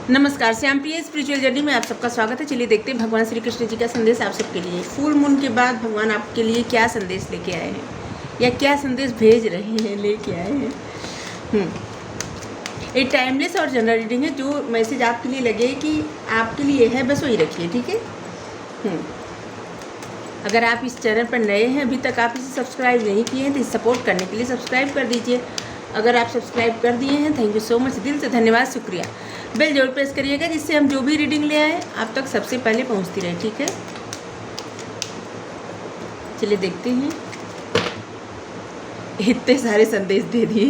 नमस्कार, श्याम प्रिय spiritual journey में आप सबका स्वागत है। चलिए देखते हैं भगवान श्री कृष्ण जी का संदेश आप सबके लिए। फुल मून के बाद भगवान आपके लिए क्या संदेश लेके आए हैं या क्या संदेश भेज रहे हैं, लेके आए हैं। ये टाइमलेस और जनरल रीडिंग है। जो मैसेज आपके लिए लगे कि आपके लिए है, बस वही रखिए, ठीक है। अगर आप इस चैनल पर नए हैं, अभी तक आप इसे सब्सक्राइब नहीं किए हैं, तो इस सपोर्ट करने के लिए सब्सक्राइब कर दीजिए। अगर आप सब्सक्राइब कर दिए हैं, थैंक यू सो मच, दिल से धन्यवाद, शुक्रिया। बेल जरूर प्रेस करिएगा, जिससे हम जो भी रीडिंग ले आए आप तक सबसे पहले पहुंचती रहे, ठीक है। चलिए देखते हैं। इतने सारे संदेश दे दिए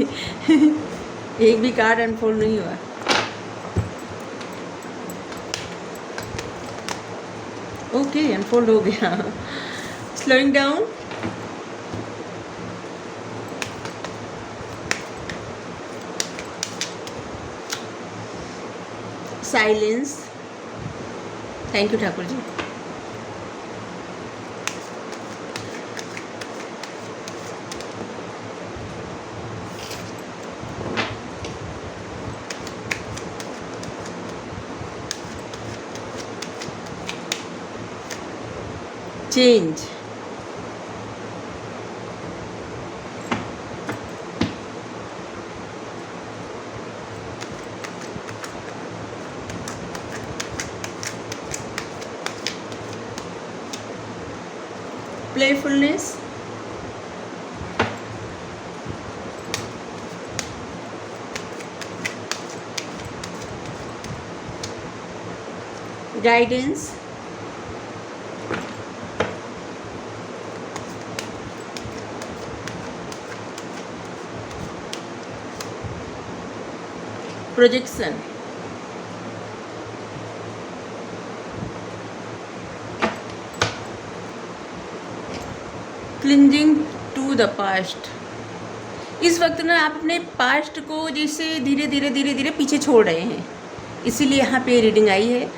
एक भी कार्ड अनफोल्ड नहीं हुआ। ओके, अनफोल्ड हो गया। Slowing down, silence, thank you Thakur ji. Change, playfulness, guidance, projection, clinging to the past. इस वक्त ना आप अपने पास्ट को जैसे धीरे धीरे पीछे छोड़ रहे हैं, इसीलिए यहाँ पे रीडिंग आई है।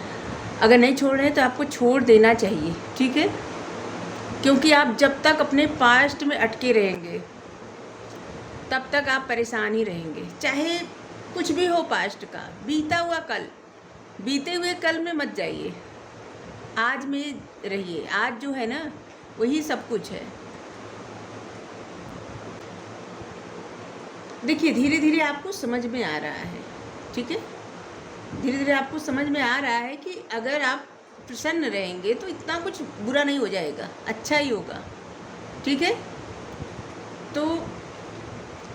अगर नहीं छोड़ रहे हैं तो आपको छोड़ देना चाहिए, ठीक है। क्योंकि आप जब तक अपने पास्ट में अटके रहेंगे तब तक आप परेशान ही रहेंगे। चाहे कुछ भी हो पास्ट का, बीता हुआ कल, बीते हुए कल में मत जाइए, आज में रहिए। आज जो है ना, वही सब कुछ है। देखिए, धीरे धीरे आपको समझ में आ रहा है, ठीक है। धीरे धीरे आपको समझ में आ रहा है कि अगर आप प्रसन्न रहेंगे तो इतना कुछ बुरा नहीं हो जाएगा, अच्छा ही होगा, ठीक है। तो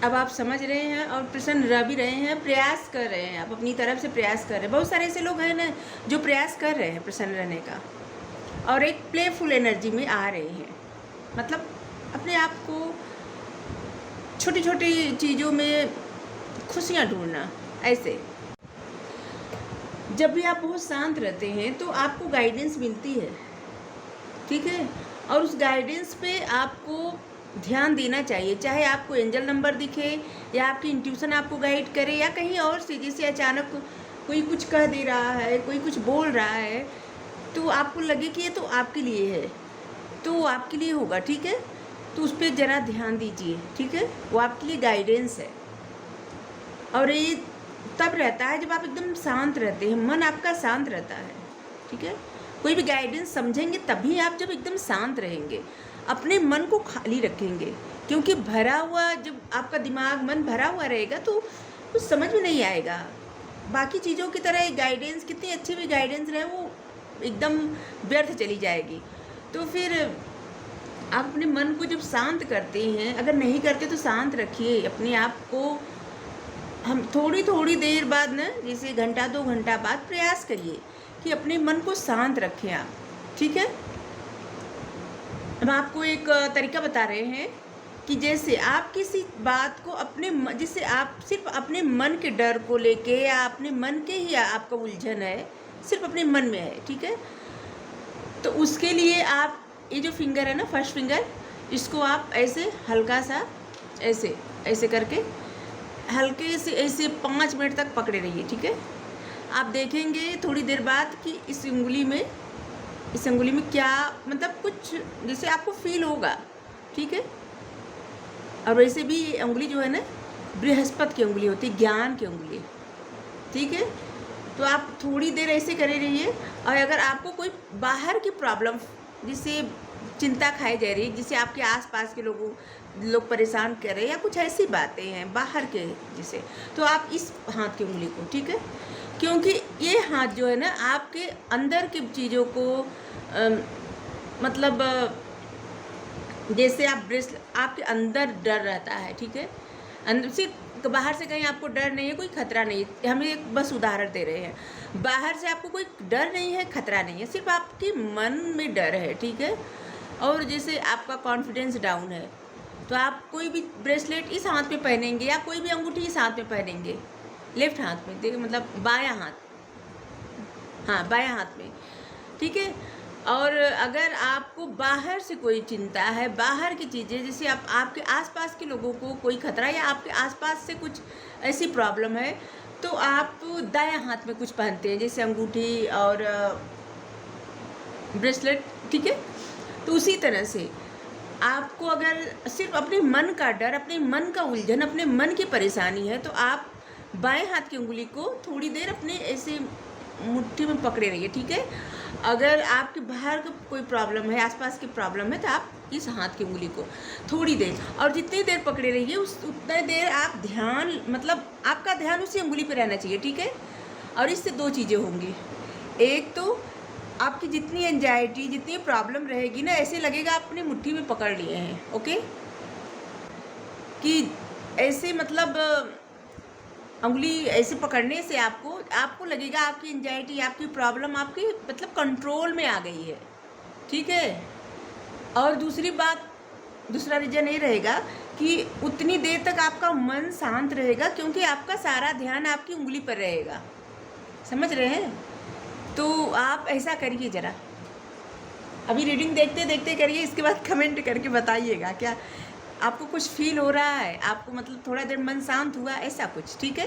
अब आप समझ रहे हैं और प्रसन्न रह भी रहे हैं, प्रयास कर रहे हैं, आप अपनी तरफ से प्रयास कर रहे हैं। बहुत सारे ऐसे लोग हैं ना जो प्रयास कर रहे हैं प्रसन्न रहने का, और एक प्लेफुल एनर्जी में आ रहे हैं। मतलब अपने आप को छोटी छोटी चीज़ों में खुशियाँ ढूंढना। ऐसे जब भी आप बहुत शांत रहते हैं तो आपको गाइडेंस मिलती है, ठीक है। और उस गाइडेंस पे आपको ध्यान देना चाहिए। चाहे आपको एंजल नंबर दिखे या आपकी इंट्यूशन आपको गाइड करे, या कहीं और से जैसे अचानक कोई कुछ कह दे रहा है, कोई कुछ बोल रहा है, तो आपको लगे कि ये तो आपके लिए है, तो वो आपके लिए होगा, ठीक है। तो उस पर ज़रा ध्यान दीजिए, ठीक है। वो आपके लिए गाइडेंस है। और ये तब रहता है जब आप एकदम शांत रहते हैं, मन आपका शांत रहता है, ठीक है। कोई भी गाइडेंस समझेंगे तभी आप जब एकदम शांत रहेंगे, अपने मन को खाली रखेंगे। क्योंकि भरा हुआ, जब आपका दिमाग मन भरा हुआ रहेगा तो कुछ समझ में नहीं आएगा। बाकी चीज़ों की तरह गाइडेंस, कितनी अच्छी भी गाइडेंस रहे, वो एकदम व्यर्थ चली जाएगी। तो फिर आप अपने मन को जब शांत करते हैं, अगर नहीं करते तो शांत रखिए अपने आप को। हम थोड़ी देर बाद ना, जैसे घंटा 2 घंटा बाद प्रयास करिए कि अपने मन को शांत रखें आप, ठीक है। हम आपको एक तरीका बता रहे हैं कि जैसे आप किसी बात को अपने जैसे आप सिर्फ अपने मन के डर को लेके, या अपने मन के ही आपका उलझन है, सिर्फ अपने मन में है, ठीक है। तो उसके लिए आप ये जो फिंगर है ना, फर्स्ट फिंगर, इसको आप ऐसे हल्का सा ऐसे ऐसे करके हल्के से ऐसे 5 मिनट तक पकड़े रहिए, ठीक है। आप देखेंगे थोड़ी देर बाद कि इस उंगली में क्या, मतलब कुछ जैसे आपको फील होगा, ठीक है। और वैसे भी उंगली जो है ना, बृहस्पति की उंगली होती है, ज्ञान की उंगली, ठीक है। तो आप थोड़ी देर ऐसे करे रहिए। और अगर आपको कोई बाहर की प्रॉब्लम जिससे चिंता खाई जा रही है, जिससे आपके आसपास के लोग परेशान कर रहे हैं, या कुछ ऐसी बातें हैं बाहर के जिसे, तो आप इस हाथ की उंगली को, ठीक है, क्योंकि ये हाथ जो है ना आपके अंदर की चीज़ों को मतलब जैसे आप आपके अंदर डर रहता है, ठीक है, अंदर सिर्फ बाहर से कहीं आपको डर नहीं है, कोई खतरा नहीं है, हम एक बस उदाहरण दे रहे हैं। बाहर से आपको कोई डर नहीं है, खतरा नहीं है, सिर्फ आपके मन में डर है, ठीक है। और जैसे आपका कॉन्फिडेंस डाउन है, तो आप कोई भी ब्रेसलेट इस हाथ में पहनेंगे या कोई भी अंगूठी इस हाथ में पहनेंगे, लेफ्ट हाथ में, देखिए मतलब बायां हाथ, हाँ बायां हाथ में, ठीक है। और अगर आपको बाहर से कोई चिंता है, बाहर की चीज़ें, जैसे आपके आसपास के लोगों को कोई खतरा या आपके आसपास से कुछ ऐसी प्रॉब्लम है, तो आप दायां हाथ में कुछ पहनते हैं, जैसे अंगूठी और ब्रेसलेट, ठीक है। तो उसी तरह से आपको अगर सिर्फ अपने मन का डर, अपने मन का उलझन, अपने मन की परेशानी है, तो आप बाएं हाथ की उंगली को थोड़ी देर अपने ऐसे मुट्ठी में पकड़े रहिए, ठीक है। अगर आपके बाहर का कोई प्रॉब्लम है, आसपास की प्रॉब्लम है, तो आप इस हाथ की उंगली को थोड़ी देर, और जितनी देर पकड़े रहिए उतनी देर आप ध्यान, मतलब आपका ध्यान उसी उंगली पे रहना चाहिए, ठीक है। और इससे दो चीज़ें होंगी, एक तो आपकी जितनी एंजाइटी, जितनी प्रॉब्लम रहेगी ना, ऐसे लगेगा आप अपनी मुट्ठी में पकड़ लिए हैं, ओके, कि ऐसे मतलब उंगली ऐसे पकड़ने से आपको लगेगा आपकी एंजाइटी, आपकी प्रॉब्लम आपकी मतलब कंट्रोल में आ गई है, ठीक है। और दूसरी बात, दूसरा रीज़न ये रहेगा कि उतनी देर तक आपका मन शांत रहेगा, क्योंकि आपका सारा ध्यान आपकी उंगली पर रहेगा, समझ रहे हैं। तो आप ऐसा करिए ज़रा, अभी रीडिंग देखते देखते करिए, इसके बाद कमेंट करके बताइएगा क्या आपको कुछ फील हो रहा है, आपको मतलब थोड़ा देर मन शांत हुआ, ऐसा कुछ, ठीक है।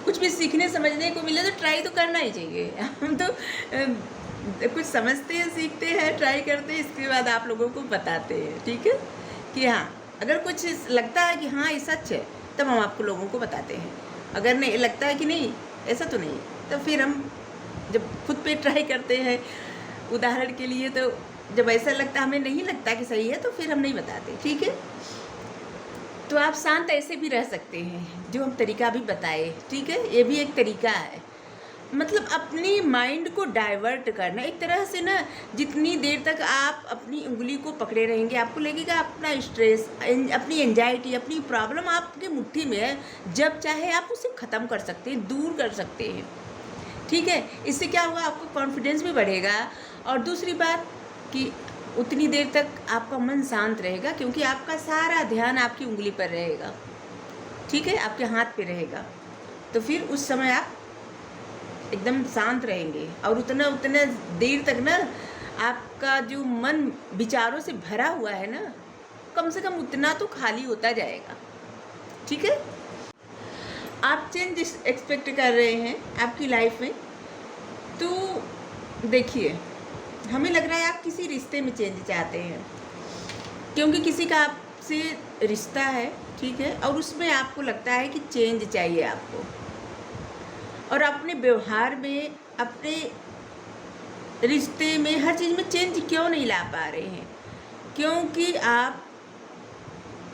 कुछ भी सीखने समझने को मिले तो ट्राई तो करना ही चाहिए। हम तो कुछ समझते हैं, सीखते हैं, ट्राई करते हैं, इसके बाद आप लोगों को बताते हैं, ठीक है, कि हाँ अगर कुछ लगता है कि हाँ ये सच है, तब हम आपको लोगों को बताते हैं। अगर नहीं लगता है कि नहीं ऐसा तो नहीं, तो फिर हम जब खुद पे ट्राई करते हैं, उदाहरण के लिए, तो जब ऐसा लगता, हमें नहीं लगता कि सही है, तो फिर हम नहीं बताते, ठीक है। तो आप शांत ऐसे भी रह सकते हैं, जो हम तरीका भी बताए, ठीक है, ये भी एक तरीका है, मतलब अपनी माइंड को डाइवर्ट करना एक तरह से ना। जितनी देर तक आप अपनी उंगली को पकड़े रहेंगे, आपको लगेगा अपना स्ट्रेस, अपनी एंजाइटी, अपनी प्रॉब्लम आपके मुट्ठी में है, जब चाहे आप उसे ख़त्म कर सकते हैं, दूर कर सकते हैं, ठीक है। इससे क्या होगा, आपको कॉन्फिडेंस भी बढ़ेगा, और दूसरी बात कि उतनी देर तक आपका मन शांत रहेगा, क्योंकि आपका सारा ध्यान आपकी उंगली पर रहेगा, ठीक है, आपके हाथ पे रहेगा। तो फिर उस समय आप एकदम शांत रहेंगे, और उतना देर तक ना आपका जो मन विचारों से भरा हुआ है ना, कम से कम उतना तो खाली होता जाएगा, ठीक है। आप चेंज एक्सपेक्ट कर रहे हैं आपकी लाइफ में, तो देखिए हमें लग रहा है आप किसी रिश्ते में चेंज चाहते हैं, क्योंकि किसी का आपसे रिश्ता है, ठीक है, और उसमें आपको लगता है कि चेंज चाहिए आपको, और अपने व्यवहार में, अपने रिश्ते में, हर चीज़ में चेंज क्यों नहीं ला पा रहे हैं, क्योंकि आप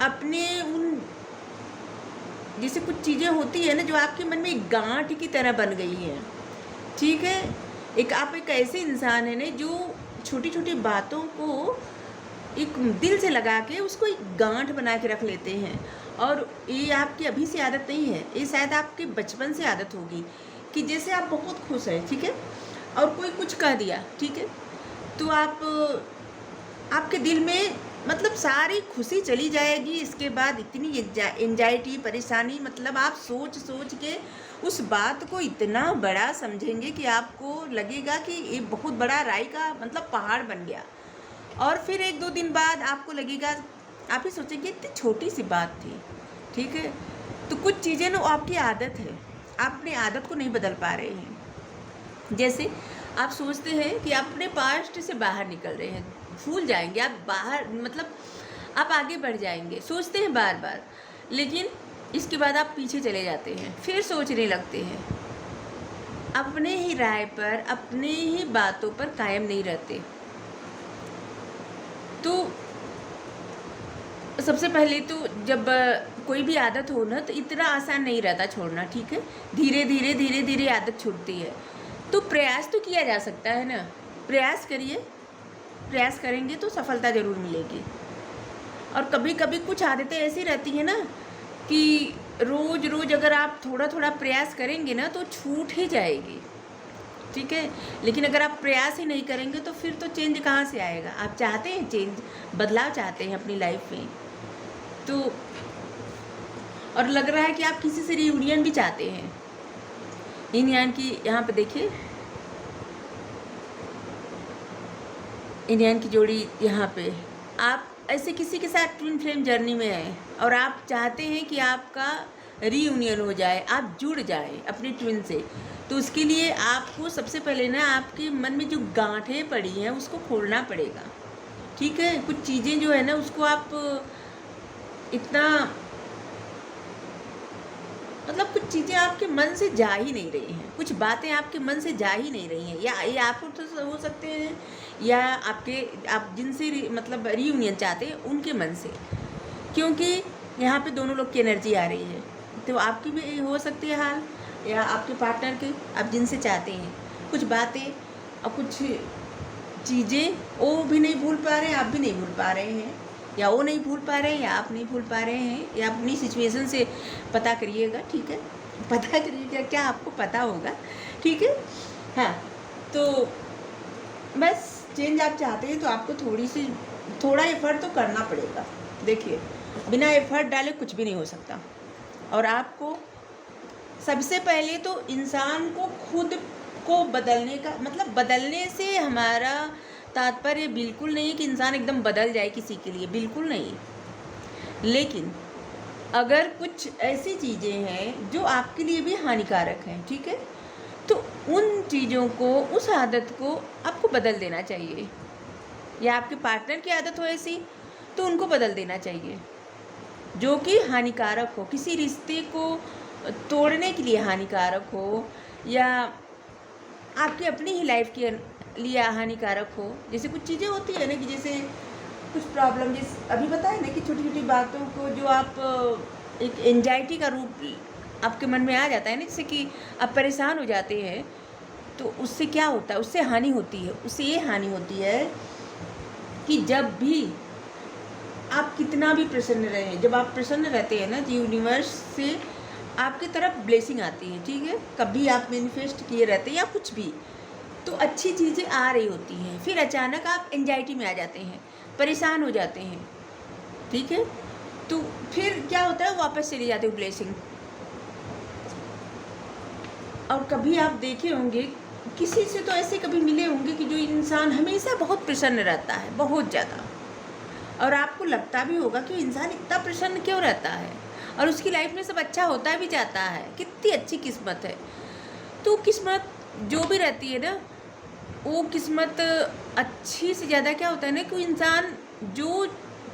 अपने उन, जैसे कुछ चीज़ें होती है ना जो आपके मन में एक गांठ की तरह बन गई है, ठीक है। आप एक ऐसे इंसान है ना जो छोटी छोटी बातों को एक दिल से लगा के उसको एक गांठ बना के रख लेते हैं, और ये आपकी अभी से आदत नहीं है, ये शायद आपके बचपन से आदत होगी, कि जैसे आप बहुत खुश हैं, ठीक है, और कोई कुछ कह दिया, ठीक है, तो आपके दिल में मतलब सारी खुशी चली जाएगी, इसके बाद इतनी एंजाइटी, परेशानी, मतलब आप सोच के उस बात को इतना बड़ा समझेंगे कि आपको लगेगा कि ये बहुत बड़ा राई का मतलब पहाड़ बन गया, और फिर 1-2 दिन बाद आपको लगेगा, आप ही सोचेंगे इतनी छोटी सी बात थी, ठीक है। तो कुछ चीज़ें ना आपकी आदत है, आप अपनी आदत को नहीं बदल पा रहे हैं। जैसे आप सोचते हैं कि आप अपने पास्ट से बाहर निकल रहे हैं, भूल जाएंगे, आप बाहर मतलब आप आगे बढ़ जाएंगे, सोचते हैं बार बार, लेकिन इसके बाद आप पीछे चले जाते हैं, फिर सोचने लगते हैं, अपने ही राय पर, अपने ही बातों पर कायम नहीं रहते। तो सबसे पहले तो जब कोई भी आदत हो ना, तो इतना आसान नहीं रहता छोड़ना, ठीक है। धीरे धीरे धीरे धीरे आदत छूटती है। तो प्रयास तो किया जा सकता है ना, प्रयास करिए, प्रयास करेंगे तो सफलता ज़रूर मिलेगी। और कभी कभी कुछ आदतें ऐसी रहती हैं ना कि रोज़ रोज़ अगर आप थोड़ा थोड़ा प्रयास करेंगे ना तो छूट ही जाएगी, ठीक है। लेकिन अगर आप प्रयास ही नहीं करेंगे तो फिर तो चेंज कहाँ से आएगा। आप चाहते हैं चेंज, बदलाव चाहते हैं अपनी लाइफ में, तो और लग रहा है कि आप किसी से रियूनियन भी चाहते हैं। इन यान की यहाँ पे देखिए, इन यान की जोड़ी यहाँ पे, आप ऐसे किसी के साथ ट्विन फ्लेम जर्नी में हैं और आप चाहते हैं कि आपका रीयूनियन हो जाए, आप जुड़ जाएं अपने ट्विन से। तो उसके लिए आपको सबसे पहले ना आपके मन में जो गांठें पड़ी हैं उसको खोलना पड़ेगा, ठीक है। कुछ चीज़ें जो है ना उसको आप इतना मतलब कुछ चीज़ें आपके मन से जा ही नहीं रही हैं, कुछ बातें आपके मन से जा ही नहीं रही हैं, या ये आपको तो हो सकते हैं या आप जिनसे मतलब रीयूनियन चाहते हैं उनके मन से, क्योंकि यहाँ पे दोनों लोग की एनर्जी आ रही है। तो आपकी भी हो सकती है हाल, या आपके पार्टनर के, आप जिनसे चाहते हैं कुछ बातें और कुछ चीज़ें वो भी नहीं भूल पा रहे हैं, आप भी नहीं भूल पा रहे हैं, या वो नहीं भूल पा रहे हैं या आप नहीं भूल पा रहे हैं, या अपनी सिचुएशन से पता करिएगा, ठीक है। पता करिएगा, क्या आपको पता होगा, ठीक है। हाँ, तो बस चेंज आप चाहते हैं तो आपको थोड़ा एफर्ट तो करना पड़ेगा। देखिए, बिना एफर्ट डाले कुछ भी नहीं हो सकता। और आपको सबसे पहले तो इंसान को खुद को बदलने का मतलब, बदलने से हमारा तात्पर्य बिल्कुल नहीं है कि इंसान एकदम बदल जाए किसी के लिए, बिल्कुल नहीं। लेकिन अगर कुछ ऐसी चीज़ें हैं जो आपके लिए भी हानिकारक हैं, ठीक है, तो उन चीज़ों को, उस आदत को आपको बदल देना चाहिए। या आपके पार्टनर की आदत हो ऐसी तो उनको बदल देना चाहिए, जो कि हानिकारक हो, किसी रिश्ते को तोड़ने के लिए हानिकारक हो, या आपकी अपनी ही लाइफ के लिए हानिकारक हो। जैसे कुछ चीज़ें होती है ना कि जैसे कुछ प्रॉब्लम, जैसे अभी बताया ना कि छोटी छोटी बातों को जो आप एक एंजाइटी का रूप आपके मन में आ जाता है ना, जैसे कि आप परेशान हो जाते हैं, तो उससे क्या होता है, उससे हानि होती है। उससे ये हानि होती है कि जब भी आप कितना भी प्रसन्न रहें, जब आप प्रसन्न रहते हैं ना तो यूनिवर्स से आपकी तरफ ब्लेसिंग आती है, ठीक है। कभी आप मैनिफेस्ट किए रहते हैं या कुछ भी, तो अच्छी चीज़ें आ रही होती हैं, फिर अचानक आप एंजाइटी में आ जाते हैं, परेशान हो जाते हैं, ठीक है। तो फिर क्या होता है, वापस चली जाती है ब्लेसिंग। और कभी आप देखे होंगे, किसी से तो ऐसे कभी मिले होंगे कि जो इंसान हमेशा बहुत प्रसन्न रहता है, बहुत ज़्यादा, और आपको लगता भी होगा कि इंसान इतना प्रसन्न क्यों रहता है, और उसकी लाइफ में सब अच्छा होता भी जाता है, कितनी अच्छी किस्मत है। तो किस्मत जो भी रहती है ना, वो किस्मत अच्छी से ज़्यादा क्या होता है ना कि इंसान जो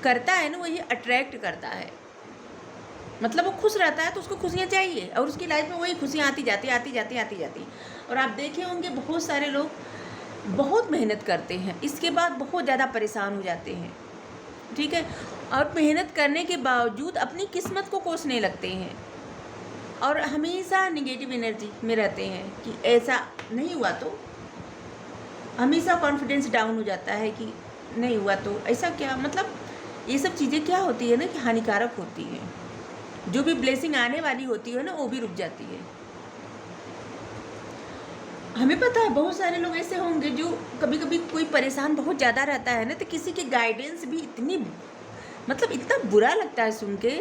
करता है ना वही अट्रैक्ट करता है। मतलब वो खुश रहता है तो उसको खुशियाँ चाहिए, और उसकी लाइफ में वही खुशियाँ आती जाती आती जाती आती जाती। और आप देखे होंगे बहुत सारे लोग बहुत मेहनत करते हैं, इसके बाद बहुत ज़्यादा परेशान हो जाते हैं, ठीक है, और मेहनत करने के बावजूद अपनी किस्मत को कोसने लगते हैं, और हमेशा निगेटिव एनर्जी में रहते हैं कि ऐसा नहीं हुआ, तो हमेशा कॉन्फिडेंस डाउन हो जाता है कि नहीं हुआ तो ऐसा क्या, मतलब ये सब चीज़ें क्या होती है ना कि हानिकारक होती हैं। जो भी ब्लेसिंग आने वाली होती है ना वो भी रुक जाती है। हमें पता है बहुत सारे लोग ऐसे होंगे जो कभी कभी कोई परेशान बहुत ज़्यादा रहता है ना, तो किसी के गाइडेंस भी इतनी मतलब इतना बुरा लगता है सुन के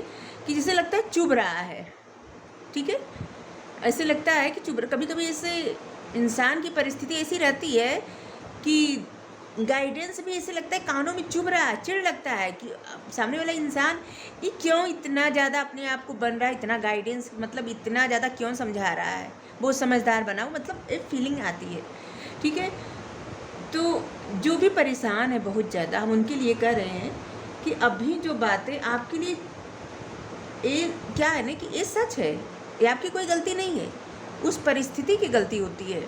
कि जैसे लगता है चुभ रहा है, ठीक है, ऐसे लगता है कि चुभ। कभी कभी ऐसे इंसान की परिस्थिति ऐसी रहती है कि गाइडेंस भी ऐसे लगता है कानों में चुभ रहा है, चिढ़ लगता है कि सामने वाला इंसान ये क्यों इतना ज़्यादा अपने आप को बन रहा है, इतना गाइडेंस मतलब इतना ज़्यादा क्यों समझा रहा है, बहुत समझदार बनाओ, मतलब एक फीलिंग आती है, ठीक है। तो जो भी परेशान है बहुत ज़्यादा, हम उनके लिए कह रहे हैं कि अभी जो बातें आपके लिए, ये क्या है ना कि ये सच है, ये आपकी कोई गलती नहीं है, उस परिस्थिति की गलती होती है।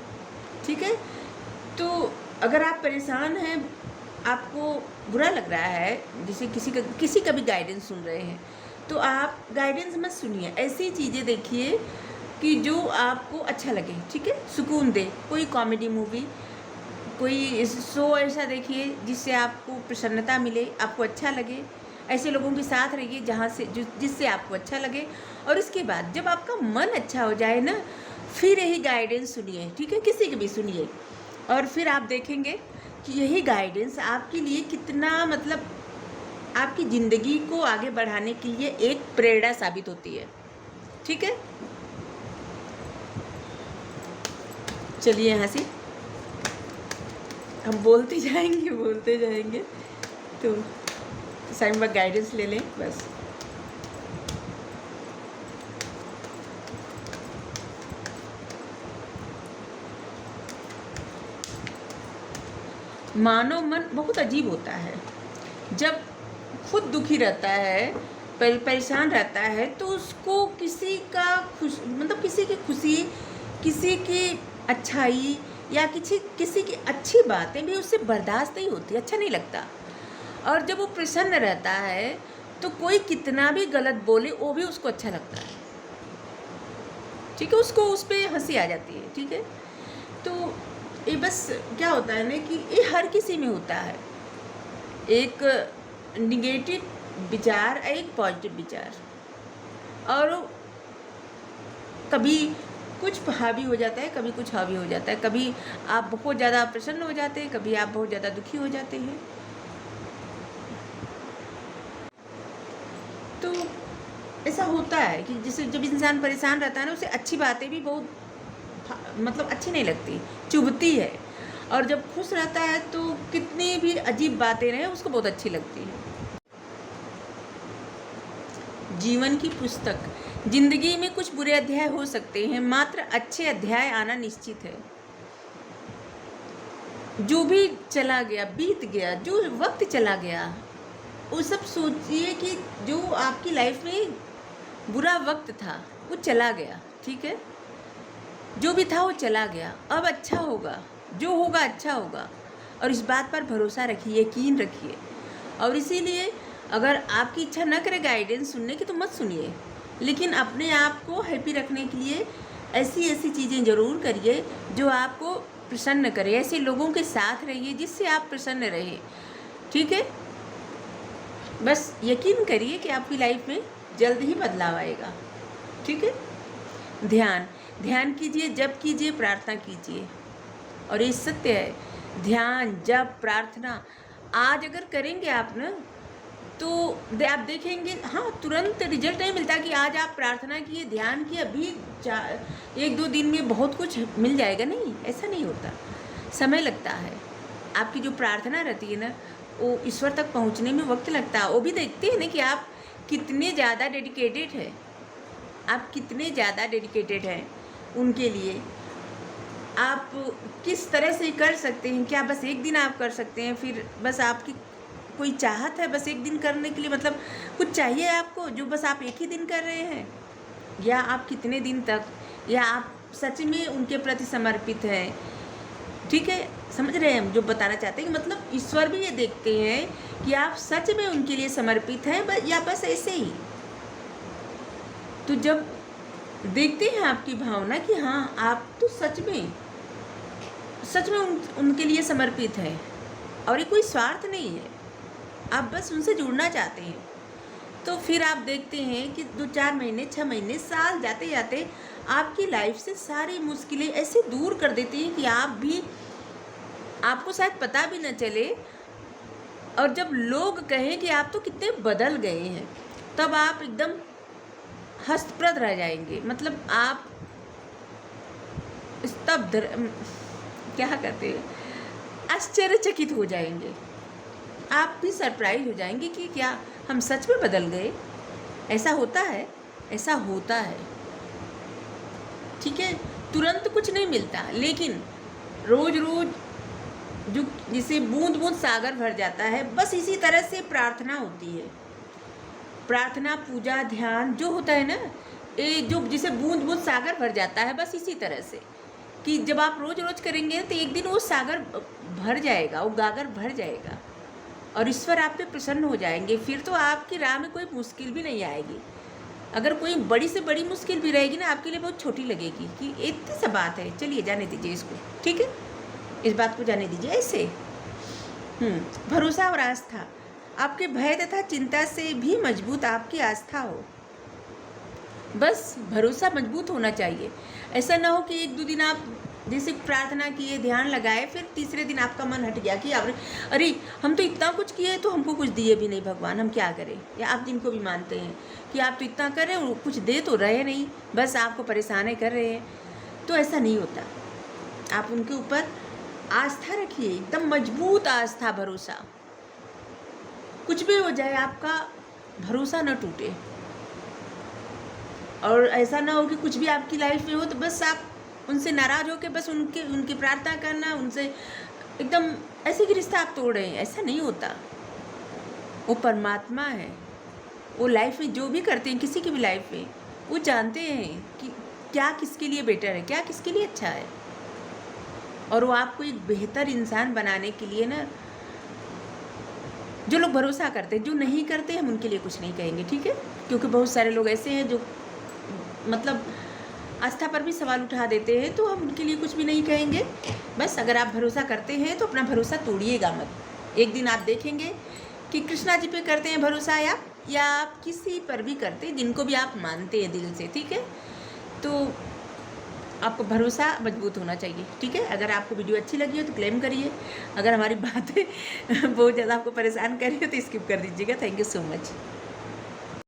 ठीक है, तो अगर आप परेशान हैं, आपको बुरा लग रहा है, जैसे किसी का भी गाइडेंस सुन रहे हैं, तो आप गाइडेंस मत सुनिए, ऐसी चीज़ें देखिए कि जो आपको अच्छा लगे। ठीक है, सुकून दे, कोई कॉमेडी मूवी, कोई शो ऐसा देखिए जिससे आपको प्रसन्नता मिले, आपको अच्छा लगे। ऐसे लोगों के साथ रहिए जिससे आपको अच्छा लगे। और उसके बाद जब आपका मन अच्छा हो जाए ना, फिर यही गाइडेंस सुनिए। ठीक है, किसी की भी सुनिए, और फिर आप देखेंगे कि यही गाइडेंस आपके लिए कितना, मतलब आपकी ज़िंदगी को आगे बढ़ाने के लिए एक प्रेरणा साबित होती है। ठीक है, चलिए यहाँ से हम बोलते जाएंगे, तो साइम बाग गाइडेंस ले लें बस। मानव मन बहुत अजीब होता है। जब खुद दुखी रहता है, परेशान रहता है, तो उसको किसी की खुशी, किसी की अच्छाई या किसी की अच्छी बातें भी उससे बर्दाश्त नहीं होती, अच्छा नहीं लगता। और जब वो प्रसन्न रहता है तो कोई कितना भी गलत बोले वो भी उसको अच्छा लगता है। ठीक है, उसको उस पर हंसी आ जाती है। ठीक है, तो ये बस क्या होता है ना कि ये हर किसी में होता है, एक निगेटिव विचार, एक पॉजिटिव विचार, और कभी कुछ हावी हो जाता है, कभी कुछ हावी हो जाता है, कभी आप बहुत ज़्यादा प्रसन्न हो जाते हैं, कभी आप बहुत ज़्यादा दुखी हो जाते हैं। तो ऐसा होता है कि जैसे जब इंसान परेशान रहता है ना, उसे अच्छी बातें भी बहुत अच्छी नहीं लगती, चुभती है। और जब खुश रहता है तो कितनी भी अजीब बातें रहे उसको बहुत अच्छी लगती है। जीवन की पुस्तक, जिंदगी में कुछ बुरे अध्याय हो सकते हैं, मात्र अच्छे अध्याय आना निश्चित है। जो भी चला गया, बीत गया, जो वक्त चला गया, वो सब सोचिए कि जो आपकी लाइफ में बुरा वक्त था वो चला गया। ठीक है, जो भी था वो चला गया, अब अच्छा होगा, जो होगा अच्छा होगा। और इस बात पर भरोसा रखिए, यकीन रखिए। और इसीलिए अगर आपकी इच्छा न करे गाइडेंस सुनने की तो मत सुनिए, लेकिन अपने आप को हैप्पी रखने के लिए ऐसी चीज़ें ज़रूर करिए जो आपको प्रसन्न करे। ऐसे लोगों के साथ रहिए जिससे आप प्रसन्न रहिए। ठीक है, बस यकीन करिए कि आपकी लाइफ में जल्द ही बदलाव आएगा। ठीक है, ध्यान कीजिए, जप कीजिए, प्रार्थना कीजिए। और ये सत्य है, ध्यान, जप, प्रार्थना आज अगर करेंगे आप ना, तो आप देखेंगे, हाँ, तुरंत रिजल्ट नहीं मिलता कि आज आप प्रार्थना किए, ध्यान किए, अभी 1-2 दिन में बहुत कुछ मिल जाएगा, नहीं, ऐसा नहीं होता, समय लगता है। आपकी जो प्रार्थना रहती है ना, वो ईश्वर तक पहुंचने में वक्त लगता है। वो भी देखते हैं ना कि आप कितने ज़्यादा डेडिकेटेड है, आप कितने ज़्यादा डेडिकेटेड हैं उनके लिए। आप किस तरह से कर सकते हैं, क्या बस एक दिन आप कर सकते हैं, फिर बस आपकी कोई चाहत है बस एक दिन करने के लिए, मतलब कुछ चाहिए आपको जो बस आप एक ही दिन कर रहे हैं, या आप कितने दिन तक, या आप सच में उनके प्रति समर्पित हैं। ठीक है, समझ रहे हैं हम जो बताना चाहते हैं कि मतलब ईश्वर भी ये देखते हैं कि आप सच में उनके लिए समर्पित हैं या बस ऐसे ही। तो जब देखते हैं आपकी भावना कि हाँ, आप तो सच में उनके लिए समर्पित हैं, और ये कोई स्वार्थ नहीं है, आप बस उनसे जुड़ना चाहते हैं, तो फिर आप देखते हैं कि 2-4 महीने, 6 महीने, साल जाते जाते आपकी लाइफ से सारी मुश्किलें ऐसे दूर कर देती हैं कि आपको शायद पता भी न चले। और जब लोग कहें कि आप तो कितने बदल गए हैं, तब आप एकदम हस्तप्रद रह जाएंगे, मतलब आप स्तब्ध, क्या कहते हैं, आश्चर्यचकित हो जाएंगे। आप भी सरप्राइज हो जाएंगे कि क्या हम सच में बदल गए। ऐसा होता है, ऐसा होता है। ठीक है, तुरंत कुछ नहीं मिलता, लेकिन रोज रोज जो जिसे बूंद बूंद सागर भर जाता है, बस इसी तरह से प्रार्थना होती है। प्रार्थना, पूजा, ध्यान जो होता है ना, ये जो जिसे बूंद बूंद सागर भर जाता है, बस इसी तरह से कि जब आप रोज़ रोज़ करेंगे तो एक दिन वो सागर भर जाएगा, वो गागर भर जाएगा और ईश्वर आप पे प्रसन्न हो जाएंगे। फिर तो आपकी राह में कोई मुश्किल भी नहीं आएगी। अगर कोई बड़ी से बड़ी मुश्किल भी रहेगी ना, आपके लिए बहुत छोटी लगेगी कि इतनी सा बात है, चलिए जाने दीजिए इसको, ठीक है, इस बात को जाने दीजिए। ऐसे भरोसा और आस्था, आपके भय तथा चिंता से भी मजबूत आपकी आस्था हो। बस भरोसा मजबूत होना चाहिए। ऐसा ना हो कि एक दो दिन आप जैसे प्रार्थना किए, ध्यान लगाए, फिर तीसरे दिन आपका मन हट गया कि अरे हम तो इतना कुछ किए तो हमको कुछ दिए भी नहीं भगवान, हम क्या करें। या आप जिनको भी मानते हैं कि आप तो इतना कर रहे हो, कुछ दे तो रहे नहीं, बस आपको परेशान कर रहे हैं, तो ऐसा नहीं होता। आप उनके ऊपर आस्था रखिए, एकदम मजबूत आस्था, भरोसा। कुछ भी हो जाए आपका भरोसा न टूटे। और ऐसा ना हो कि कुछ भी आपकी लाइफ में हो तो बस आप उनसे नाराज़ हो के बस उनकी प्रार्थना करना, उनसे एकदम ऐसे कि रिश्ता आप तोड़ रहे हैं। ऐसा नहीं होता। वो परमात्मा है, वो लाइफ में जो भी करते हैं, किसी की भी लाइफ में, वो जानते हैं कि क्या किसके लिए बेटर है, क्या किसके लिए अच्छा है। और वो आपको एक बेहतर इंसान बनाने के लिए ना, जो लोग भरोसा करते हैं, जो नहीं करते हम उनके लिए कुछ नहीं कहेंगे, ठीक है, क्योंकि बहुत सारे लोग ऐसे हैं जो मतलब आस्था पर भी सवाल उठा देते हैं, तो हम उनके लिए कुछ भी नहीं कहेंगे। बस अगर आप भरोसा करते हैं तो अपना भरोसा तोड़िएगा मत। एक दिन आप देखेंगे कि कृष्णा जी पे करते हैं भरोसा या आप किसी पर भी करते हैं, जिनको भी आप मानते हैं दिल से, ठीक है, तो आपको भरोसा मजबूत होना चाहिए, ठीक है। अगर आपको वीडियो अच्छी लगी हो तो क्लेम करिए। अगर हमारी बातें बहुत ज़्यादा आपको परेशान कर रही हो तो स्किप कर दीजिएगा। Thank you so much.